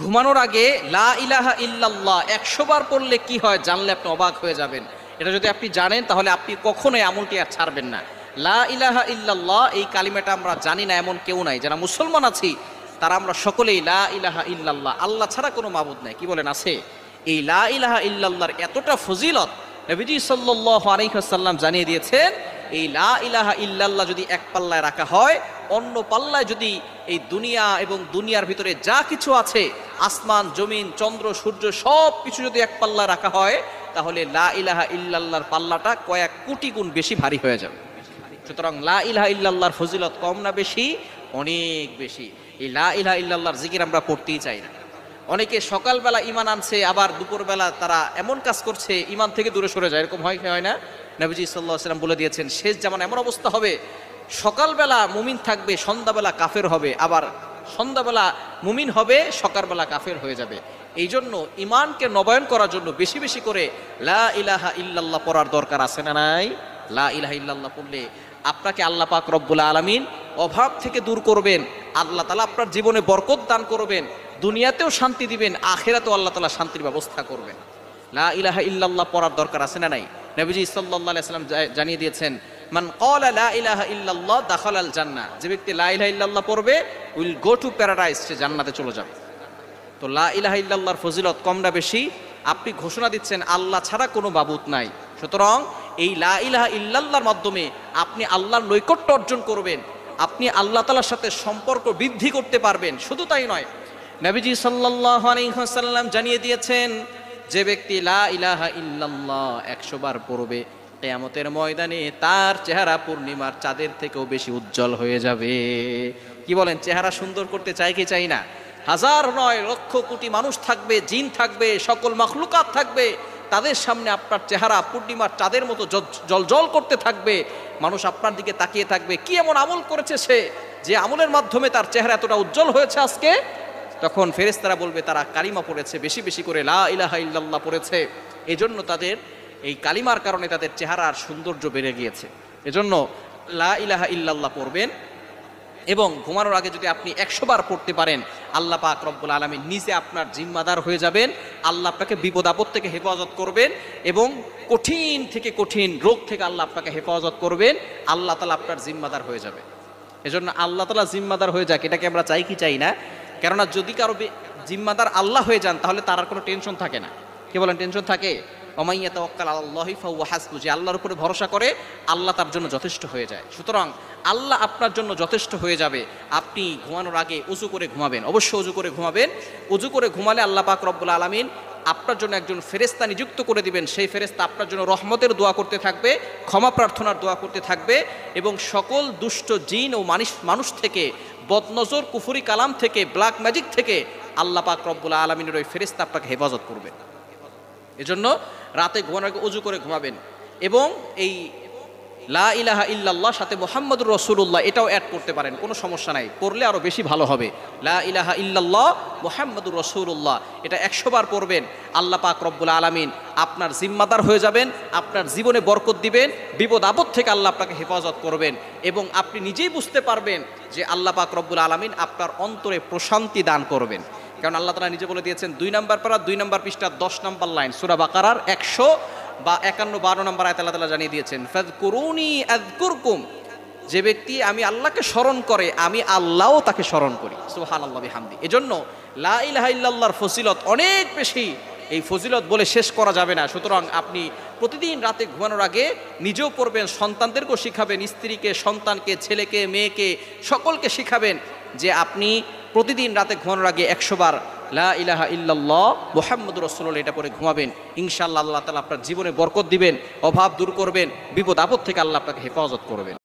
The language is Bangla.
ঘুমানোর আগে লা ইলাহা ইল্লাল্লাহ 100 বার পড়লে কি হয় জানলে আপনি অবাক হয়ে যাবেন। এটা যদি আপনি জানেন তাহলে আপনি কখনোই আমলটি আর ছাড়বেন না। লা ইলাহা ইল্লাল্লাহ এই কালিমাটা আমরা জানি না এমন কেউ নাই, যারা মুসলমান আছি তারা আমরা সকলেই লা ইলাহা ইল্লাল্লাহ, আল্লাহ ছাড়া কোনো মাবুদ নাই, কি বলেন আছে? এই লা ইলাহা ইল্লাল্লাহর এতটা ফজিলত নবীজি সাল্লাল্লাহু আলাইহি ওয়াসাল্লাম জানিয়ে দিয়েছেন। এই লা ইলাহা ইল্লাল্লাহ যদি এক পাল্লায় রাখা হয়, অন্য পাল্লায় যদি এই দুনিয়া এবং দুনিয়ার ভিতরে যা কিছু আছে, আসমান জমিন চন্দ্র সূর্য সব কিছু যদি এক পাল্লায় রাখা হয়, তাহলে লা ইলাহা ইল্লাল্লাহর পাল্লাটা কয়েক কোটি গুণ বেশি ভারী হয়ে যাবে। সুতরাং লা ইলাহা ইল্লাল্লাহর ফজিলত কম না বেশি? অনেক বেশি। এই লা ইলাহা ইল্লাল্লাহর জিকির আমরা পড়তেই চাই না। অনেকে সকালবেলা ইমান আনছে, আবার দুপুরবেলা তারা এমন কাজ করছে ইমান থেকে দূরে সরে যায়, এরকম হয় না? নবীজি সাল্লাল্লাহু আলাইহি ওয়াসাল্লাম বলে দিয়েছেন, শেষ জামানে এমন অবস্থা হবে, সকালবেলা মুমিন থাকবে, সন্ধ্যাবেলা কাফের হবে, আবার সন্ধ্যাবেলা মুমিন হবে, সকালবেলা কাফের হয়ে যাবে। এই জন্য ইমানকে নবায়ন করার জন্য বেশি বেশি করে লা ইলাহা ইল্লাল্লাহ পড়ার দরকার আছে না নাই? লা ইলাহা ইল্লাল্লাহ পড়লে আপনাকে আল্লাহ পাক রব্বুল আলামিন অভাব থেকে দূর করবেন, আল্লাহ তাআলা আপনার জীবনে বরকত দান করবেন, দুনিয়াতেও শান্তি দিবেন, আখিরাতেও আল্লাহ তাআলা শান্তির ব্যবস্থা করবেন। লা ইলাহা ইল্লাল্লাহ পড়ার দরকার আছে না নাই? নবীজি সাল্লাল্লাহু আলাইহি ওয়াসাল্লাম জানিয়ে দিয়েছেন, মান ক্বালা লা ইলাহা ইল্লাল্লাহ দাখালাল জান্নাহ, যে ব্যক্তি লা ইলাহা ইল্লাল্লাহ পড়বে উইল গো টু প্যারাডাইস, সে জান্নাতে চলে যাবে। তো লা ইলাহা ইল্লাল্লাহর ফজিলত কম না বেশি? আপনি ঘোষণা দিচ্ছেন আল্লাহ ছাড়া কোনো মাবুদ নাই, সুতরাং এই লা ইলাহা ইল্লাল্লাহর মাধ্যমে আপনি আল্লাহর নৈকট্য অর্জন করবেন, আপনি আল্লাহ তাআলার সাথে সম্পর্ক বৃদ্ধি করতে পারবেন। শুধু তাই নয়, নবীজি সাল্লাল্লাহু আলাইহি ওয়াসাল্লাম জানিয়ে দিয়েছেন, যে ব্যক্তি লা ইলাহা ইল্লাল্লাহ 100 বার পড়বে, কিয়ামতের ময়দানে তার চেহারা পূর্ণিমার চাঁদের থেকেও বেশি উজ্জ্বল হয়ে যাবে। কি বলেন? চেহারা সুন্দর করতে চাই কি চাই না? হাজার নয় লক্ষ কোটি মানুষ থাকবে, জিন থাকবে, সকল মাখলুকাত থাকবে, তাদের সামনে আপনার চেহারা পূর্ণিমার চাঁদের মতো জলজল করতে থাকবে। মানুষ আপনার দিকে তাকিয়ে থাকবে, কি এমন আমল করেছে সে, যে আমলের মাধ্যমে তার চেহারা এতটা উজ্জ্বল হয়েছে আজকে। তখন ফেরেশতারা বলবে তারা কালিমা পড়েছে, বেশি বেশি করে লা ইলাহা ইল্লাল্লাহ পড়েছে, এজন্য তাদের এই কালিমার কারণে তাদের চেহারার সৌন্দর্য বেড়ে গিয়েছে। এজন্য লা ইলাহা ইল্লাল্লাহ পড়বেন, এবং ঘুমানোর আগে যদি আপনি 100 বার পড়তে পারেন, আল্লাহ পাক রব্বুল আলামিন নিজে আপনার জিম্মাদার হয়ে যাবেন। আল্লাহ আপনাকে বিপদ আপদ থেকে হেফাজত করবেন, এবং কঠিন থেকে কঠিন রোগ থেকে আল্লাহ আপনাকে হেফাজত করবেন। আল্লাহ তাআলা আপনার জিম্মাদার হয়ে যাবে। এজন্য আল্লাহ তাআলা জিম্মাদার হয়ে যাক, এটাকে আমরা চাই কি চাই না? কেননা যদি কারো জিম্মাদার আল্লাহ হয়ে যান, তাহলে তার আর কোনো টেনশন থাকে না। কি বলেন? টেনশন থাকে? ওমাই ইয়াতাওয়াক্কাল আলাল্লাহি ফাহুয়া হাসবু, যে আল্লাহর উপরে ভরসা করে আল্লাহ তার জন্য যথেষ্ট হয়ে যায়। সুতরাং আল্লাহ আপনার জন্য যথেষ্ট হয়ে যাবে। আপনি ঘুমানোর আগে উযু করে ঘুমাবেন, অবশ্যই উযু করে ঘুমাবেন। উযু করে ঘুমালে আল্লাহ পাক রব্বুল আলামিন আপনার জন্য একজন ফেরেশতা নিযুক্ত করে দিবেন। সেই ফেরেশতা আপনার জন্য রহমতের দোয়া করতে থাকবে, ক্ষমা প্রার্থনার দোয়া করতে থাকবে, এবং সকল দুষ্ট জিন ও মানুষ থেকে, বদনজর কুফরি কালাম থেকে, ব্ল্যাক ম্যাজিক থেকে আল্লাহ পাক রব্বুল আলামিনের ওই ফেরেশতা আপনাকে হেফাজত করবে। এজন্য রাতে ঘুমানোর আগে উযু করে ঘুমাবেন, এবং এই লা ইলাহা ইল্লাল্লাহ সাথে মুহাম্মাদুর রাসূলুল্লাহ এটাও অ্যাড করতে পারেন, কোনো সমস্যা নাই, পড়লে আরও বেশি ভালো হবে। লা ইলাহা ইল্লাল্লাহ মুহাম্মাদুর রাসূলুল্লাহ, এটা 100 বার পড়বেন। আল্লাহ পাক রব্বুল আলামিন আপনার জিম্মাদার হয়ে যাবেন, আপনার জীবনে বরকত দিবেন, বিপদ আপদ থেকে আল্লাহ আপনাকে হেফাজত করবেন, এবং আপনি নিজেই বুঝতে পারবেন যে আল্লাহ পাক রব্বুল আলামিন আপনার অন্তরে প্রশান্তি দান করবেন। কারণ আল্লাহ তাআলা নিজে বলে দিয়েছেন, 2 নম্বর পারা 2 নম্বর পৃষ্ঠা 10 নম্বর লাইন সূরা বাকারার 151-52 নম্বর আয়াতে আল্লাহ তাআলা জানিয়ে দিয়েছেন, ফাযকুরুনি আযকুরকুম, যে ব্যক্তি আমি আল্লাহকে স্মরণ করে, আমি আল্লাহও তাকে স্মরণ করি। সুবহানাল্লাহি বিহামদি। এজন্য লা ইলাহা ইল্লাল্লাহর ফজিলত অনেক বেশি, এই ফজিলত বলে শেষ করা যাবে না। সুতরাং আপনি প্রতিদিন রাতে ঘুমানোর আগে নিজেও পড়বেন, সন্তানদেরকেও শিখাবেন, স্ত্রীকে, সন্তানকে, ছেলেকে, মেয়েকে, সকলকে শিখাবেন, যে আপনি প্রতিদিন রাতে ঘুমানোর আগে 100 বার লা ইলাহা ইল্লাল্লাহ মুহাম্মাদুর রাসূলুল্লাহ এটা পড়ে ঘুমাবেন। ইনশাআল্লাহ আল্লাহ তাআলা আপনার জীবনে বরকত দিবেন, অভাব দূর করবেন, বিপদ আপদ থেকে আল্লাহ আপনাকে হেফাজত করবেন।